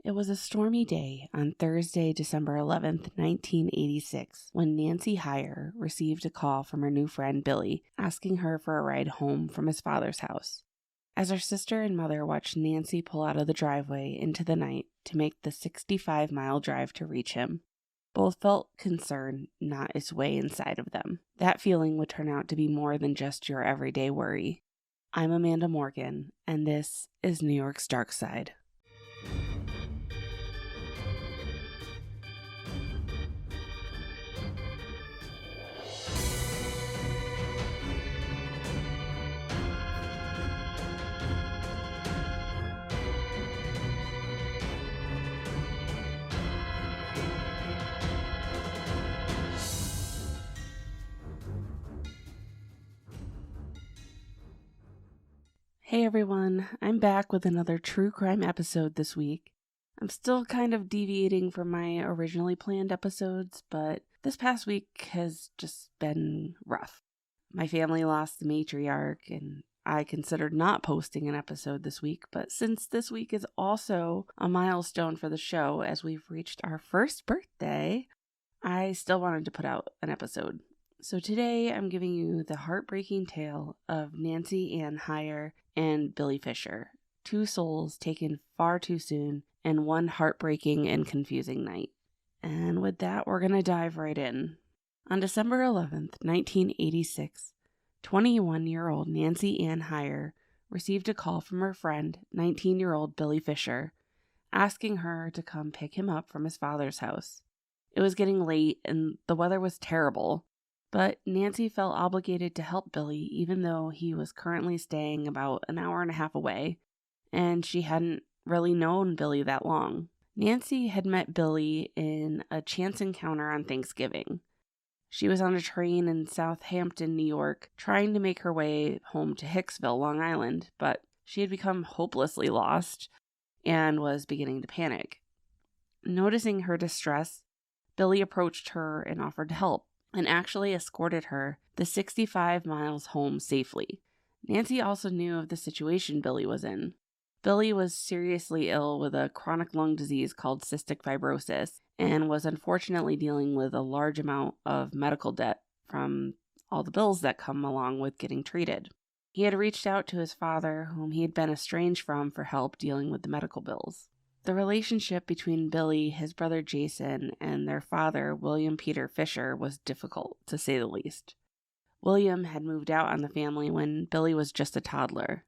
It was a stormy day on Thursday, December 11th, 1986, when Nancy Hyer received a call from her new friend Billy asking her for a ride home from his father's house. As her sister and mother watched Nancy pull out of the driveway into the night to make the 65-mile drive to reach him, both felt concern gnawed its way inside of them. That feeling would turn out to be more than just your everyday worry. I'm Amanda Morgan, and this is New York's Dark Side. Hey everyone, I'm back with another true crime episode this week. I'm still kind of deviating from my originally planned episodes, but this past week has just been rough. My family lost the matriarch, and I considered not posting an episode this week, but since this week is also a milestone for the show as we've reached our first birthday, I still wanted to put out an episode. So today I'm giving you the heartbreaking tale of Nancy Ann Hyer and Billy Fischer, two souls taken far too soon in one heartbreaking and confusing night. And with that, we're going to dive right in. On December 11th, 1986, 21-year-old Nancy Ann Hyer received a call from her friend, 19-year-old Billy Fischer, asking her to come pick him up from his father's house. It was getting late and the weather was terrible, but Nancy felt obligated to help Billy even though he was currently staying about an hour and a half away, and she hadn't really known Billy that long. Nancy had met Billy in a chance encounter on Thanksgiving. She was on a train in Southampton, New York, trying to make her way home to Hicksville, Long Island, but she had become hopelessly lost and was beginning to panic. Noticing her distress, Billy approached her and offered to help, and actually escorted her the 65 miles home safely. Nancy also knew of the situation Billy was in. Billy was seriously ill with a chronic lung disease called cystic fibrosis and was unfortunately dealing with a large amount of medical debt from all the bills that come along with getting treated. He had reached out to his father, whom he had been estranged from, for help dealing with the medical bills. The relationship between Billy, his brother Jason, and their father, William Peter Fischer, was difficult, to say the least. William had moved out on the family when Billy was just a toddler.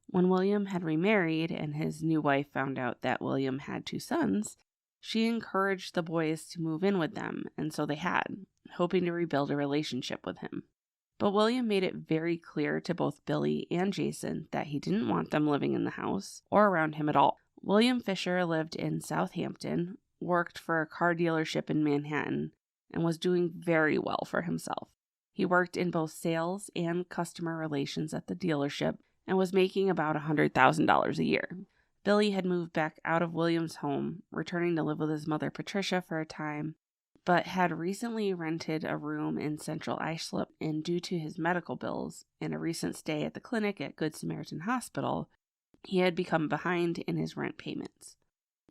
When William had remarried and his new wife found out that William had two sons, she encouraged the boys to move in with them, and so they had, hoping to rebuild a relationship with him. But William made it very clear to both Billy and Jason that he didn't want them living in the house or around him at all. William Fischer lived in Southampton, worked for a car dealership in Manhattan, and was doing very well for himself. He worked in both sales and customer relations at the dealership and was making about $100,000 a year. Billy had moved back out of William's home, returning to live with his mother Patricia for a time, but had recently rented a room in Central Islip, and due to his medical bills and a recent stay at the clinic at Good Samaritan Hospital, he had become behind in his rent payments.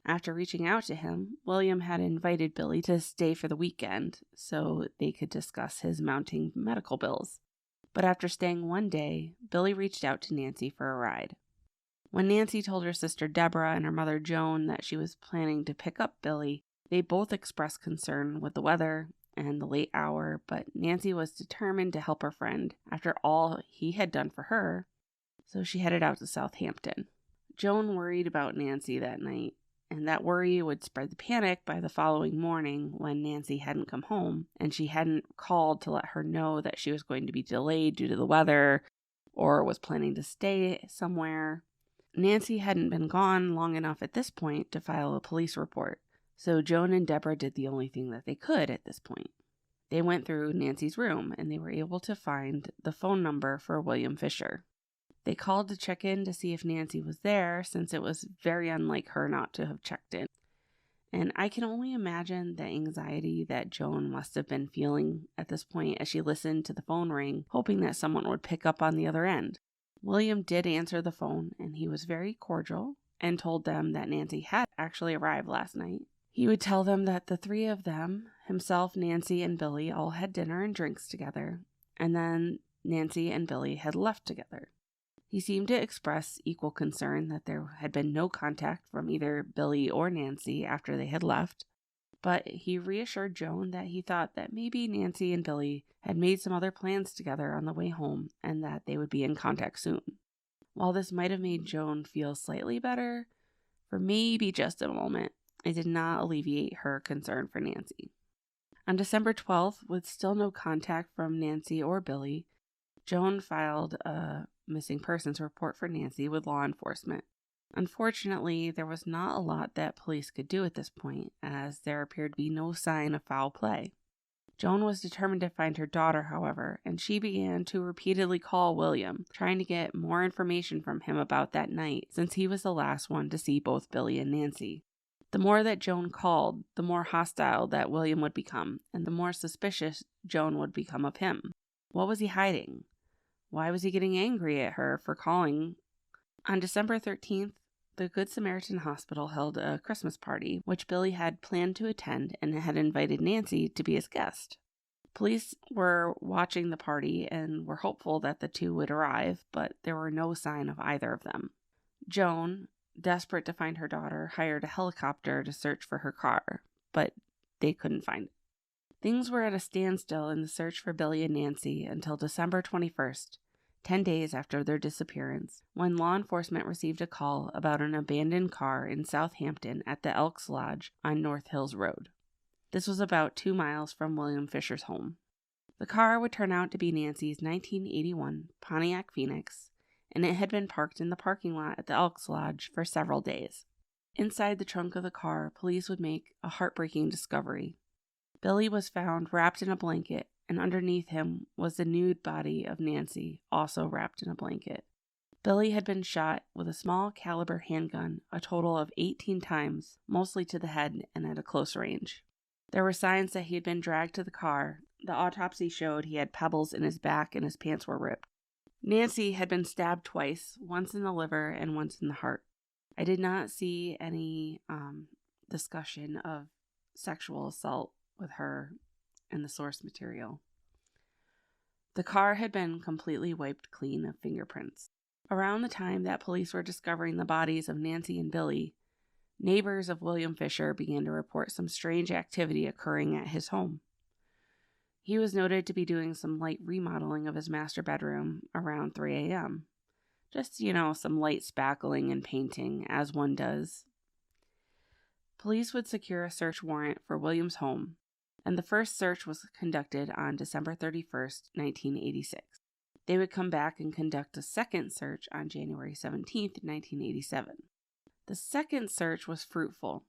After reaching out to him, William had invited Billy to stay for the weekend so they could discuss his mounting medical bills. But after staying one day, Billy reached out to Nancy for a ride. When Nancy told her sister Deborah and her mother Joan that she was planning to pick up Billy, they both expressed concern with the weather and the late hour, but Nancy was determined to help her friend after all he had done for her. So she headed out to Southampton. Joan worried about Nancy that night, and that worry would spread the panic by the following morning when Nancy hadn't come home, and she hadn't called to let her know that she was going to be delayed due to the weather or was planning to stay somewhere. Nancy hadn't been gone long enough at this point to file a police report, so Joan and Deborah did the only thing that they could at this point. They went through Nancy's room, and they were able to find the phone number for William Fischer. They called to check in to see if Nancy was there, since it was very unlike her not to have checked in. And I can only imagine the anxiety that Joan must have been feeling at this point as she listened to the phone ring, hoping that someone would pick up on the other end. William did answer the phone, and he was very cordial and told them that Nancy had actually arrived last night. He would tell them that the three of them, himself, Nancy, and Billy, all had dinner and drinks together, and then Nancy and Billy had left together. He seemed to express equal concern that there had been no contact from either Billy or Nancy after they had left, but he reassured Joan that he thought that maybe Nancy and Billy had made some other plans together on the way home and that they would be in contact soon. While this might have made Joan feel slightly better, for maybe just a moment, it did not alleviate her concern for Nancy. On December 12th, with still no contact from Nancy or Billy, Joan filed a missing persons report for Nancy with law enforcement. Unfortunately, there was not a lot that police could do at this point, as there appeared to be no sign of foul play. Joan was determined to find her daughter, however, and she began to repeatedly call William, trying to get more information from him about that night, since he was the last one to see both Billy and Nancy. The more that Joan called, the more hostile that William would become, and the more suspicious Joan would become of him. What was he hiding? Why was he getting angry at her for calling? On December 13th, the Good Samaritan Hospital held a Christmas party, which Billy had planned to attend and had invited Nancy to be his guest. Police were watching the party and were hopeful that the two would arrive, but there were no sign of either of them. Joan, desperate to find her daughter, hired a helicopter to search for her car, but they couldn't find it. Things were at a standstill in the search for Billy and Nancy until December 21st, 10 days after their disappearance, when law enforcement received a call about an abandoned car in Southampton at the Elks Lodge on North Hills Road. This was about 2 miles from William Fischer's home. The car would turn out to be Nancy's 1981 Pontiac Phoenix, and it had been parked in the parking lot at the Elks Lodge for several days. Inside the trunk of the car, police would make a heartbreaking discovery. Billy was found wrapped in a blanket, and underneath him was the nude body of Nancy, also wrapped in a blanket. Billy had been shot with a small caliber handgun a total of 18 times, mostly to the head and at a close range. There were signs that he had been dragged to the car. The autopsy showed he had pebbles in his back and his pants were ripped. Nancy had been stabbed twice, once in the liver and once in the heart. I did not see any discussion of sexual assault with her in the source material. The car had been completely wiped clean of fingerprints. Around the time that police were discovering the bodies of Nancy and Billy, neighbors of William Fischer began to report some strange activity occurring at his home. He was noted to be doing some light remodeling of his master bedroom around 3 a.m. Just, some light spackling and painting, as one does. Police would secure a search warrant for William's home, and the first search was conducted on December 31st, 1986. They would come back and conduct a second search on January 17th, 1987. The second search was fruitful.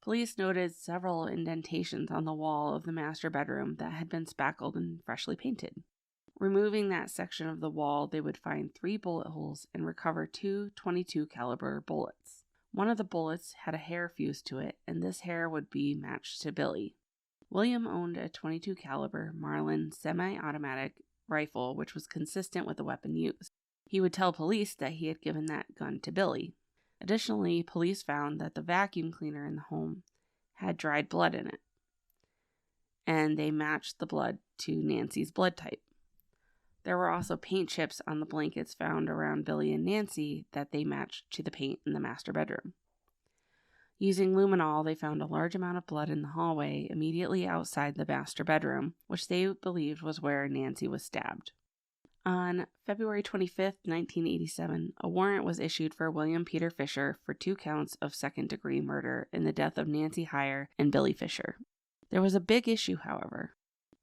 Police noted several indentations on the wall of the master bedroom that had been spackled and freshly painted. Removing that section of the wall, they would find 3 bullet holes and recover 2 .22 caliber bullets. One of the bullets had a hair fused to it, and this hair would be matched to Billy. William owned a .22 caliber Marlin semi-automatic rifle, which was consistent with the weapon used. He would tell police that he had given that gun to Billy. Additionally, police found that the vacuum cleaner in the home had dried blood in it, and they matched the blood to Nancy's blood type. There were also paint chips on the blankets found around Billy and Nancy that they matched to the paint in the master bedroom. Using luminol, they found a large amount of blood in the hallway immediately outside the master bedroom, which they believed was where Nancy was stabbed. On February 25th, 1987, a warrant was issued for William Peter Fischer for 2 counts of second-degree murder in the death of Nancy Hyer and Billy Fischer. There was a big issue, however.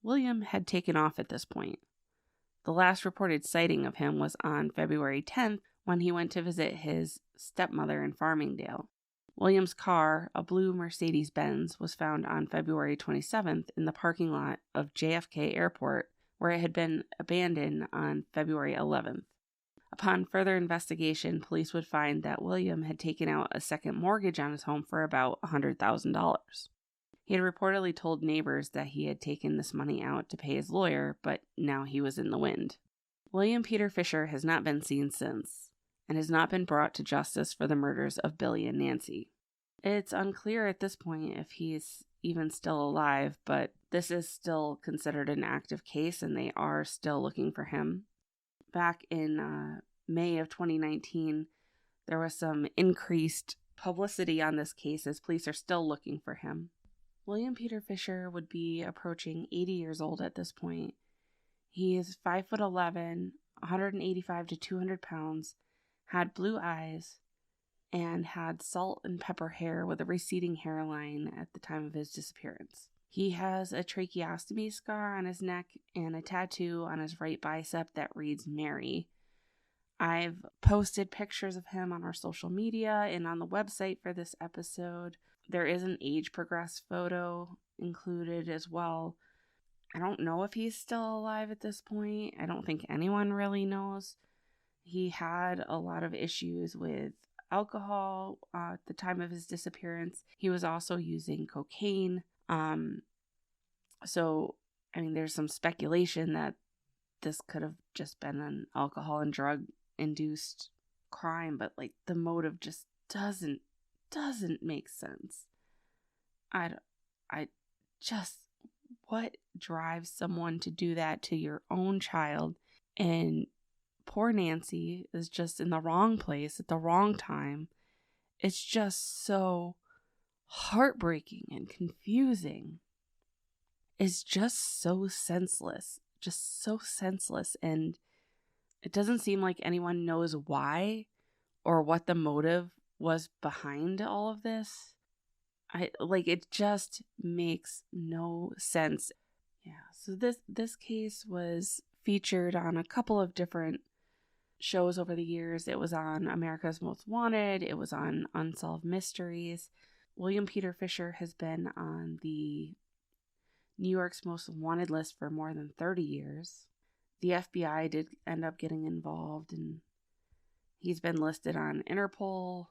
William had taken off at this point. The last reported sighting of him was on February 10th when he went to visit his stepmother in Farmingdale. William's car, a blue Mercedes-Benz, was found on February 27th in the parking lot of JFK Airport, where it had been abandoned on February 11th. Upon further investigation, police would find that William had taken out a second mortgage on his home for about $100,000. He had reportedly told neighbors that he had taken this money out to pay his lawyer, but now he was in the wind. William Peter Fischer has not been seen since, and has not been brought to justice for the murders of Billy and Nancy. It's unclear at this point if he's even still alive, but this is still considered an active case and they are still looking for him. Back in May of 2019, there was some increased publicity on this case as police are still looking for him. William Peter Fischer would be approaching 80 years old at this point. He is 5'11", 185 to 200 pounds, had blue eyes, and had salt and pepper hair with a receding hairline at the time of his disappearance. He has a tracheostomy scar on his neck and a tattoo on his right bicep that reads Mary. I've posted pictures of him on our social media and on the website for this episode. There is an age-progressed photo included as well. I don't know if he's still alive at this point. I don't think anyone really knows. He had a lot of issues with alcohol at the time of his disappearance. He was also using cocaine. So, I mean, there's some speculation that this could have just been an alcohol and drug induced crime, but like the motive just doesn't make sense. What drives someone to do that to your own child? And poor Nancy is just in the wrong place at the wrong time. It's just so heartbreaking and confusing. It's just so senseless. And it doesn't seem like anyone knows why or what the motive was behind all of this. It just makes no sense. Yeah, so this case was featured on a couple of different shows over the years. It was on America's Most Wanted. It was on Unsolved Mysteries. William Peter Fischer has been on the New York's Most Wanted list for more than 30 years. The FBI did end up getting involved, and he's been listed on Interpol.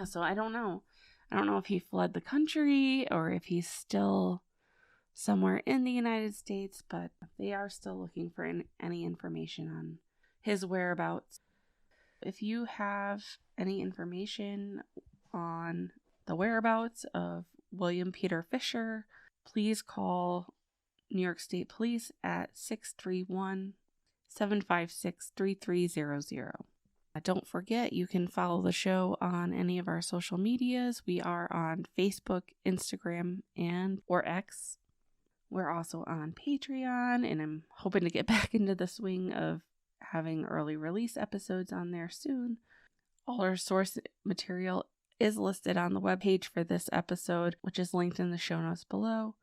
So I don't know. I don't know if he fled the country or if he's still somewhere in the United States, but they are still looking for any information on his whereabouts. If you have any information on the whereabouts of William Peter Fischer, please call New York State Police at 631-756-3300. Don't forget, you can follow the show on any of our social medias. We are on Facebook, Instagram, or X. We're also on Patreon, and I'm hoping to get back into the swing of having early release episodes on there soon. All our source material is listed on the webpage for this episode, which is linked in the show notes below.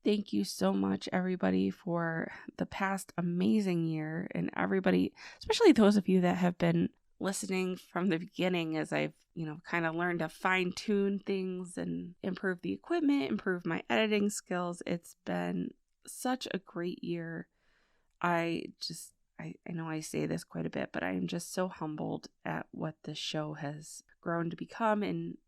Thank you so much, everybody, for the past amazing year, and everybody, especially those of you that have been listening from the beginning as I've, kind of learned to fine-tune things and improve the equipment, improve my editing skills. It's been such a great year. I know I say this quite a bit, but I am just so humbled at what this show has grown to become and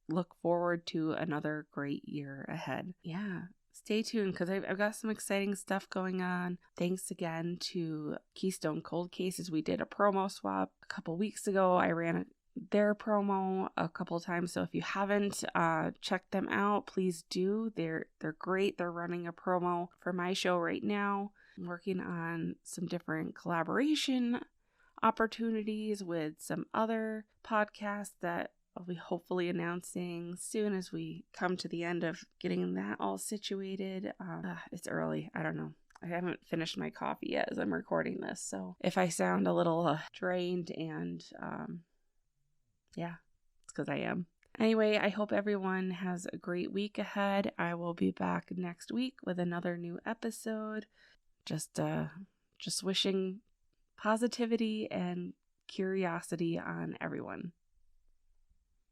look forward to another great year ahead. Yeah. Stay tuned because I've got some exciting stuff going on. Thanks again to Keystone Cold Cases. We did a promo swap a couple weeks ago. I ran their promo a couple times. So if you haven't checked them out, please do. They're great. They're running a promo for my show right now. I'm working on some different collaboration opportunities with some other podcasts that I'll be hopefully announcing soon as we come to the end of getting that all situated. It's early. I don't know. I haven't finished my coffee yet as I'm recording this. So if I sound a little drained and it's because I am. Anyway, I hope everyone has a great week ahead. I will be back next week with another new episode. Just wishing positivity and curiosity on everyone.